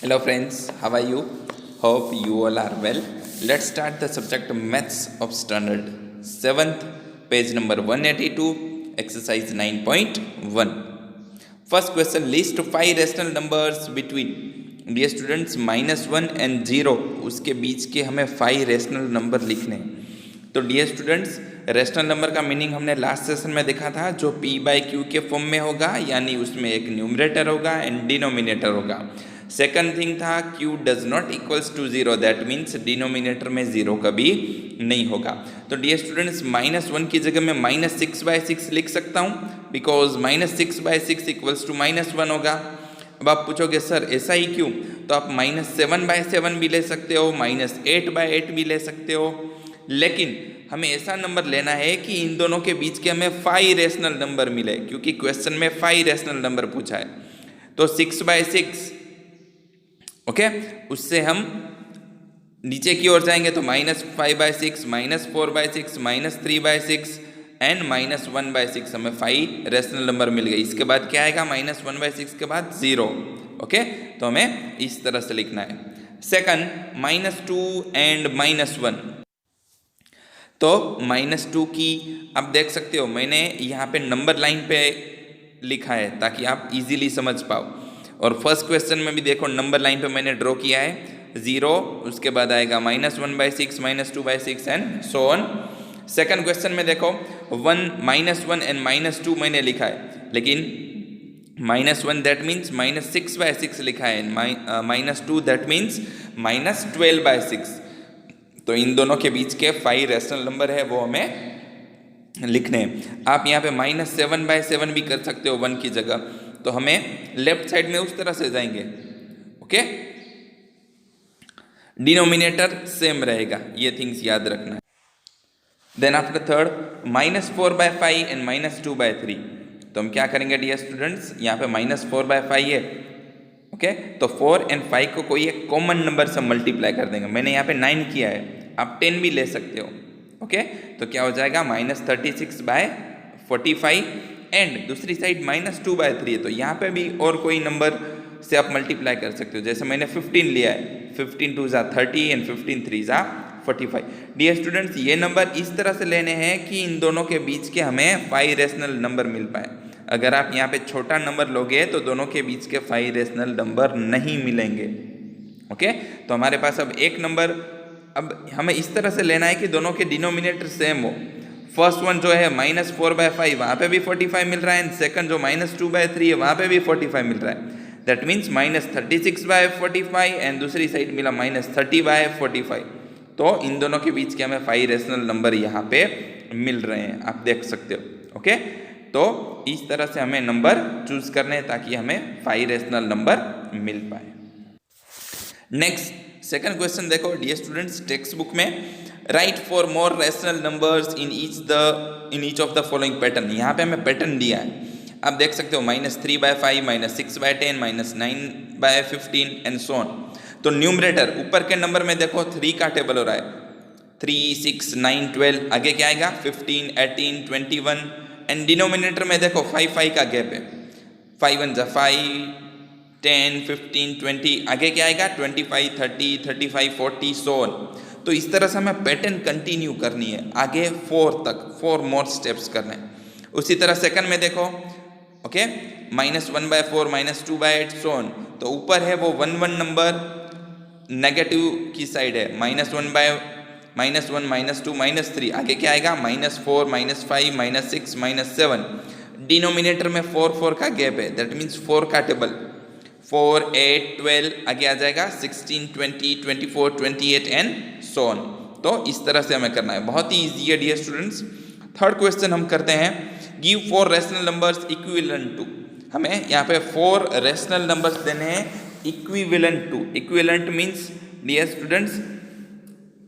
Hello friends, how are you? Hope you all are well. Let's start the subject Maths of Standard 7th, page number 182, exercise 9.1. First question, list 5 rational numbers between, dear students, -1 and 0, उसके बीच के हमें 5 rational number लिखने हैं। तो dear students, rational number का meaning हमने last session में देखा था, जो p/q के फॉर्म में होगा, यानी उसमें एक न्यूमरेटर होगा एंड डिनोमिनेटर होगा। सेकंड थिंग था q does not equals to 0, that means denominator में 0 कभी नहीं होगा। तो डियर स्टूडेंट्स, -1 की जगह मैं -6/6 लिख सकता हूँ, बिकॉज -6/6 इक्वल्स टू -1 होगा। अब आप पूछोगे सर ऐसा ही क्यों? तो आप -7/7 भी ले सकते हो, -8/8 भी ले सकते हो, लेकिन हमें ऐसा नंबर लेना है कि इन दोनों के बीच के हमें 5 रेशनल नंबर मिले, क्योंकि क्वेश्चन में 5 रेशनल नंबर पूछा है। तो 6/6, ओके, उससे हम नीचे की ओर जाएंगे तो -5/6, -4/6, -3/6 एंड -1/6, हमें 5 रेशनल नंबर मिल गए। इसके बाद क्या आएगा? -1/6 के बाद 0, ओके। तो हमें इस तरह से लिखना है। Second, -2 and -1। तो -2 की आप देख सकते हो, मैंने यहाँ पे नंबर लाइन पे लिखा है ताकि आप इजीली समझ पाओ। और फर्स्ट क्वेश्चन में भी देखो, नंबर लाइन पे मैंने ड्रॉ किया है 0, उसके बाद आएगा -1/6, -2/6 and so on. Second question में देखो 1 एंड -2 मैंने लिखा है, लेकिन -1 दैट मीन्स -6/6 लिखा है, -2 दैट मीन्स -12/6। तो इन दोनों के बीच के 5 रेशनल नंबर है, वो हमें लिखने हैं। आप यहाँ पे -7/7 भी कर सकते हो 1 की जगह, तो हमें लेफ्ट साइड में उस तरह से जाएंगे, ओके। डिनोमिनेटर सेम रहेगा, ये थिंग्स याद रखना है। Then after third, -4/5 and -2/3। तो हम क्या करेंगे डियर स्टूडेंट्स, यहाँ पे -4/5 है, ओके, तो 4 एंड 5 को कोई एक कॉमन नंबर से मल्टीप्लाई कर देंगे। मैंने यहाँ पे 9 किया है, आप 10 भी ले सकते हो, ओके। तो क्या हो जाएगा? -36/45 एंड दूसरी साइड -2/3 है, तो यहाँ पे भी और कोई नंबर से आप मल्टीप्लाई कर सकते हो। जैसे मैंने 15 लिया है, 15 2 ज़ा 30 एंड 15 3 ज़ा 45। डियर स्टूडेंट्स, ये नंबर इस तरह से लेने हैं कि इन दोनों के बीच के हमें 5 रेशनल नंबर मिल पाए। अगर आप यहाँ पे छोटा नंबर लोगे तो दोनों के बीच के 5 रेशनल नंबर नहीं मिलेंगे, ओके। तो हमारे पास अब एक नंबर, अब हमें इस तरह से लेना है कि दोनों के डिनोमिनेटर सेम हो। फर्स्ट वन जो है -4/5, वहाँ पे भी 45 मिल रहा है, एंड सेकंड जो -2/3 है, वहाँ पे भी 45 मिल रहा है। दैट मीन्स -36/45 एंड दूसरी साइड मिला -30/45। तो इन दोनों के बीच के हमें 5 रेशनल नंबर यहाँ पे मिल रहे हैं, आप देख सकते हो, ओके। तो इस तरह से हमें नंबर चूज करने हैं ताकि हमें 5 रेशनल नंबर मिल पाए। नेक्स्ट, सेकंड क्वेश्चन देखो डियर स्टूडेंट्स, टेक्स्ट बुक में right for more rational numbers in each of the following pattern. यहाँ पे हमें पैटर्न दिया है, आप देख सकते हो, -3/5, -6/10, -9/15 एंड सो ऑन। तो न्यूमरेटर ऊपर के नंबर में देखो 3 का टेबल हो रहा है, 3, 6, 9, 12, आगे क्या आएगा? 15, 18, 21 एंड डिनोमिनेटर में देखो 5 का गैप है, 5 1 5, 10, 15, 20, आगे क्या आएगा? 25, 30, 35, 40 सो ऑन। तो इस तरह से हमें पैटर्न कंटिन्यू करनी है, आगे 4 तक 4 मोर स्टेप्स करने हैं। उसी तरह सेकंड में देखो, ओके, -1/4, -2/8 सो ऑन। तो ऊपर है वो 1 1 नंबर, नेगेटिव की साइड है, -1, -2, -3, आगे क्या आएगा? -4, -5, -6, -7। डिनोमिनेटर में 4 4 का गैप है, दैट मीन्स 4 का टेबल, 4, 8, 12, आगे आ जाएगा 16, 20, 24, 28 एंड सो ऑन। तो इस तरह से हमें करना है, बहुत ही ईजी है डियर स्टूडेंट्स। थर्ड क्वेश्चन हम करते हैं, give 4 rational numbers equivalent to. हमें यहाँ पे 4 रेशनल नंबर्स देने हैं equivalent to. Equivalent means dear students,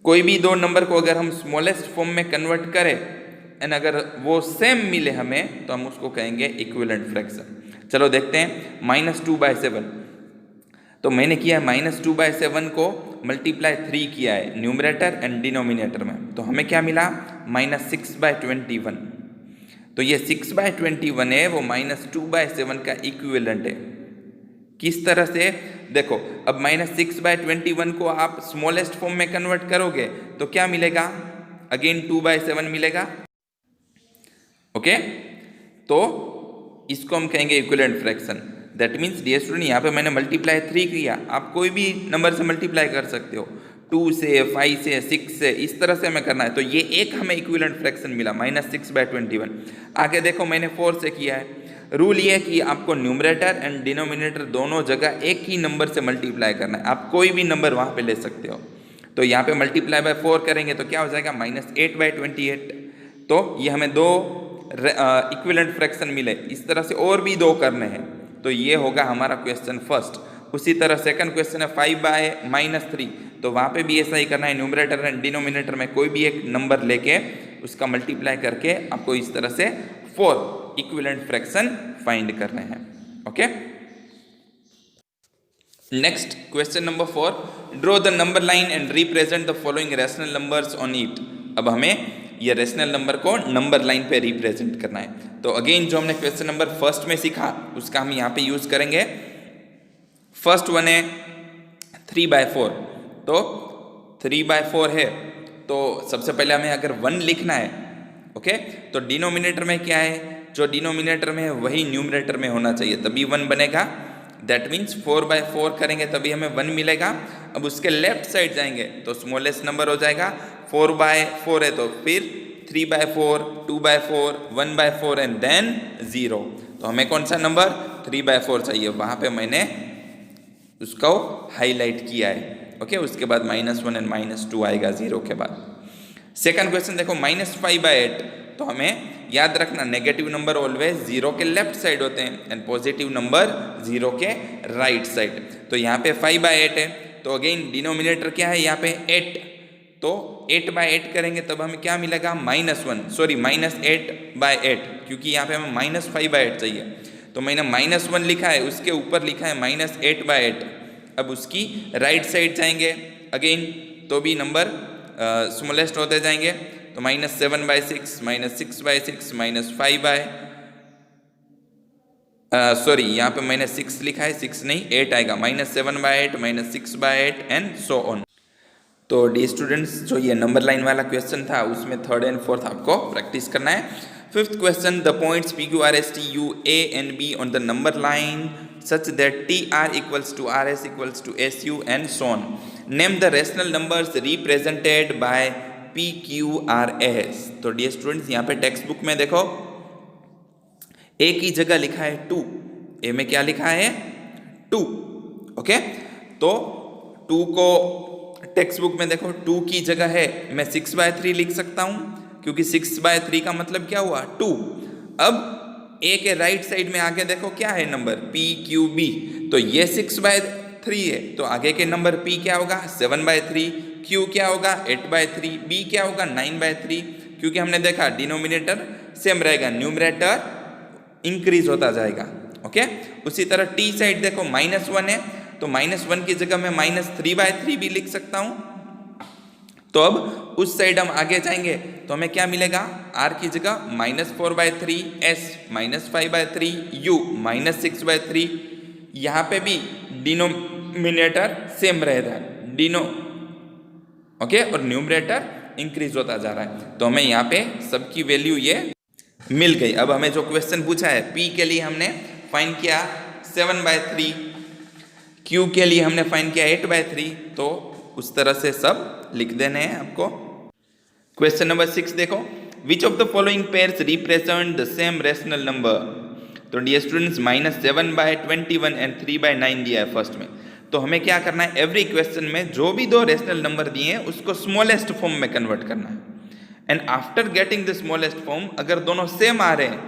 कोई भी 2 नंबर को अगर हम स्मॉलेस्ट फॉर्म में कन्वर्ट करें एंड अगर वो सेम मिले हमें, तो हम उसको कहेंगे इक्विवेलेंट फ्रैक्शन। चलो देखते हैं, -2/7। तो मैंने किया है -2/7 को मल्टीप्लाई 3 किया है न्यूमरेटर एंड डिनोमिनेटर में, तो हमें क्या मिला? -6/21। तो ये 6/21 है, वो -2/7 का इक्विवेलेंट है, किस तरह से? देखो अब -6/21 को आप स्मॉलेस्ट फॉर्म में कन्वर्ट करोगे तो क्या मिलेगा? अगेन 2/7 मिलेगा। ओके, तो इसको हम कहेंगे equivalent fraction. That means dear student, यहाँ पे मैंने मल्टीप्लाई 3 किया, आप कोई भी नंबर से मल्टीप्लाई कर सकते हो, 2 से, 5 से, 6 से, इस तरह से हमें करना है। तो ये एक हमें इक्विवेलेंट फ्रैक्शन मिला -6/21। आगे देखो मैंने 4 से किया है। रूल ये है कि आपको न्यूमरेटर एंड डिनोमिनेटर दोनों जगह एक ही नंबर से मल्टीप्लाई करना है। आप कोई भी नंबर वहाँ पे ले सकते हो। तो यहाँ पे मल्टीप्लाई बाय 4 करेंगे तो क्या हो जाएगा? -8/28। तो ये हमें दो इक्विवेलेंट फ्रैक्शन मिले। इस तरह से और भी दो करने हैं। तो ये होगा हमारा क्वेश्चन फर्स्ट। उसी तरह सेकंड क्वेश्चन है 5/-3। तो वहाँ पे भी ऐसा ही करना है, न्यूमरेटर एंड डिनोमिनेटर में कोई भी एक नंबर लेके उसका मल्टीप्लाई करके आपको इस तरह से 4 इक्विवेलेंट फ्रैक्शन फाइंड करने हैं। Okay, next question number 4, draw the number line and represent the following rational numbers on it. अब हमें ये रैशनल नंबर को नंबर लाइन पे रिप्रेजेंट करना है। तो अगेन जो हमने क्वेश्चन नंबर फर्स्ट में सीखा उसका हम यहाँ पे यूज करेंगे। फर्स्ट वन है 3/4। तो 3/4 है तो सबसे पहले हमें अगर 1 लिखना है, ओके, तो डिनोमिनेटर में क्या है? जो डिनोमिनेटर में है वही न्यूमरेटर में होना चाहिए, तभी 1 बनेगा। दैट मीन्स 4/4 करेंगे तभी हमें 1 मिलेगा। अब उसके लेफ्ट साइड जाएंगे तो स्मॉलेस्ट नंबर हो जाएगा। 4/4 है तो फिर 3/4, 2/4, 1/4 एंड देन 0। तो हमें कौन सा नंबर? 3/4 चाहिए। वहाँ पे मैंने उसको हाईलाइट किया है। ओके, उसके बाद -1 एंड -2 आएगा 0 के बाद। सेकंड क्वेश्चन देखो -5/8। तो हमें याद रखना नेगेटिव नंबर ऑलवेज 0 के लेफ्ट साइड होते हैं एंड पॉजिटिव नंबर 0 के राइट साइड। तो यहाँ पे 5/8 है तो अगेन डिनोमिनेटर क्या है यहाँ पे? 8। तो 8/8 करेंगे तब हमें क्या मिलेगा? -8/8, क्योंकि यहाँ पे हमें -5/8 चाहिए। तो मैंने -1 लिखा है, उसके ऊपर लिखा है -8/8। अब उसकी राइट साइड जाएंगे अगेन तो भी नंबर स्मॉलेस्ट होते जाएंगे। तो -7/6, -6/6, यहाँ पे मैंने 6 लिखा है, 6 नहीं 8 आएगा। -7/8, -6/8 एंड सो ऑन। तो डी स्टूडेंट्स, जो ये नंबर लाइन वाला क्वेश्चन था उसमें 3rd एंड 4th आपको प्रैक्टिस करना है। 5th question, the points PQRSTU A and B on the number line such that TR equals to RS equals to SU and so on. Name the rational numbers represented by PQRS। तो dear students, यहाँ पे text book में देखो A की जगह लिखा है 2। A में क्या लिखा है? 2। ओके, तो 2 को टेक्स्ट बुक में देखो 2 की जगह है मैं 6/3 लिख सकता हूँ, क्योंकि 6/3 का मतलब क्या हुआ? 2। अब A के राइट साइड में आगे देखो क्या है नंबर? PQB। तो ये 6/3 है तो आगे के नंबर P क्या होगा? 7/3। Q क्या होगा? 8/3। B क्या होगा? 9/3। क्योंकि हमने देखा डिनोमिनेटर सेम रहेगा, न्यूमरेटर इंक्रीज होता जाएगा। ओके, उसी तरह T साइड देखो -1 है तो -1 की जगह मैं -3/3 भी लिख सकता हूँ। तो अब उस साइड हम आगे जाएंगे तो हमें क्या मिलेगा? R की जगह -4/3 S, -5/3 U, -6/3। यहाँ पे भी डिनोमिनेटर सेम रहेगा, ओके, और न्यूमरेटर इंक्रीज होता जा रहा है। तो हमें यहाँ पे सबकी वैल्यू ये मिल गई। अब हमें जो क्वेश्चन पूछा है P के लिए हमने फाइंड किया 7/3, Q के लिए हमने फाइंड किया 8/3। तो उस तरह से सब लिख देने हैं आपको। क्वेश्चन नंबर 6 देखो, which of the following pairs represent the same rational number. तो डियर स्टूडेंट्स, -7/21 एंड 3/9 दिया है फर्स्ट में। तो हमें क्या करना है? एवरी क्वेश्चन में जो भी दो रेशनल नंबर दिए हैं उसको स्मॉलेस्ट फॉर्म में कन्वर्ट करना है। And after getting the smallest form, अगर दोनों सेम आ रहे हैं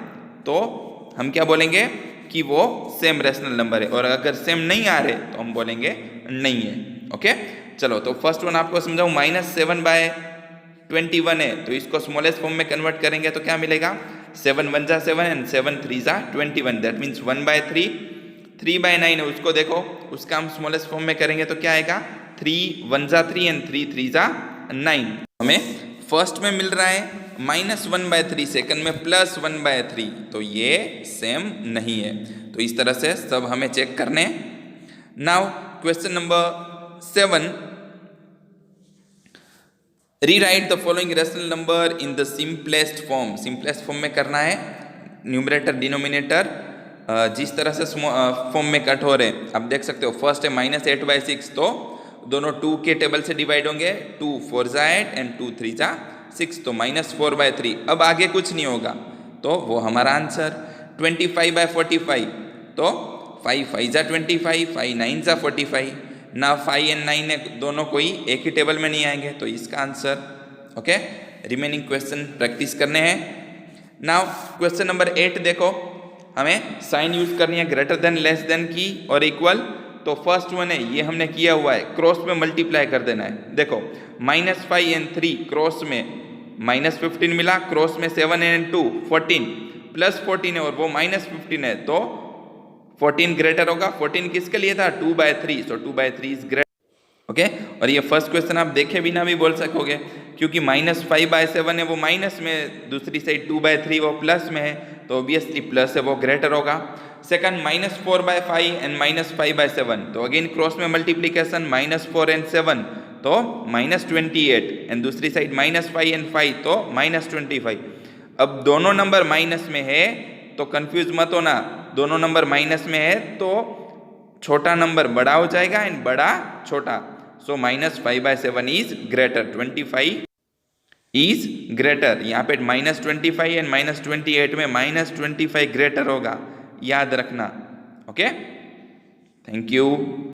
तो हम क्या बोलेंगे कि वो सेम रेशनल नंबर है, और अगर सेम नहीं आ रहे तो हम बोलेंगे नहीं है। ओके, चलो तो फर्स्ट वन आपको समझाऊं। -7/21 है तो इसको स्मॉलेस्ट फॉर्म में कन्वर्ट करेंगे तो क्या मिलेगा? 7 1 जा 7 एंड 7 3 जा 21। That means 1/3। 3/9 है उसको देखो, उसका हम स्मॉलेस्ट फॉर्म में करेंगे तो क्या आएगा? 3 1 जा 3 एंड 3 3 जा 9। हमें फर्स्ट में मिल रहा है -1/3, सेकंड में +1/3। तो ये सेम नहीं है। तो इस तरह से सब हमें चेक करने now question number 7, rewrite the following rational number in the simplest form. Simplest form में करना है, न्यूमरेटर डिनोमिनेटर जिस तरह से फॉर्म में कट हो रहे हैं आप देख सकते हो। फर्स्ट है -8/6, तो दोनों 2 के टेबल से डिवाइड होंगे, 2 4 जा 8 एंड 2 3 जा 6, तो -4/3। अब आगे कुछ नहीं होगा, तो वो हमारा आंसर। 25/45, तो 5 5 जा 25, 5 9 जा 45 ना। 5 एंड 9 दोनों कोई एक ही टेबल में नहीं आएंगे, तो इसका answer. Okay, remaining question practice करने हैं। नाउ क्वेश्चन नंबर 8 देखो, हमें साइन यूज करनी है ग्रेटर देन, लेस देन की और इक्वल। तो फर्स्ट वन है, ये हमने किया हुआ है, क्रॉस में मल्टीप्लाई कर देना है। देखो -5 एंड 3 क्रॉस में -15 मिला, क्रॉस में 7 एंड 2 14 +14 है और वो -15 है, तो 14 ग्रेटर होगा। 14 किसके लिए था? 2/3, सो 2/3 इज ग्रेटर। ओके, और ये फर्स्ट क्वेश्चन आप देखे बिना भी बोल सकोगे, क्योंकि -5/7 है वो माइनस में, दूसरी साइड 2/3 वो प्लस में है, तो ऑब्वियसली प्लस है वो ग्रेटर होगा। सेकंड -4/5 एंड -5/7, तो अगेन क्रॉस में मल्टीप्लीकेशन, -4 एंड 7 तो -28 एंड दूसरी साइड -5 एंड 5 तो -25। अब दोनों नंबर माइनस में है तो कंफ्यूज मत होना, दोनों नंबर माइनस में है तो छोटा नंबर बड़ा हो जाएगा एंड बड़ा छोटा। सो -5/7 इज ग्रेटर, 25 इज ग्रेटर। यहाँ पे -25 एंड -28 में -25 ग्रेटर होगा, याद रखना। Okay, thank you.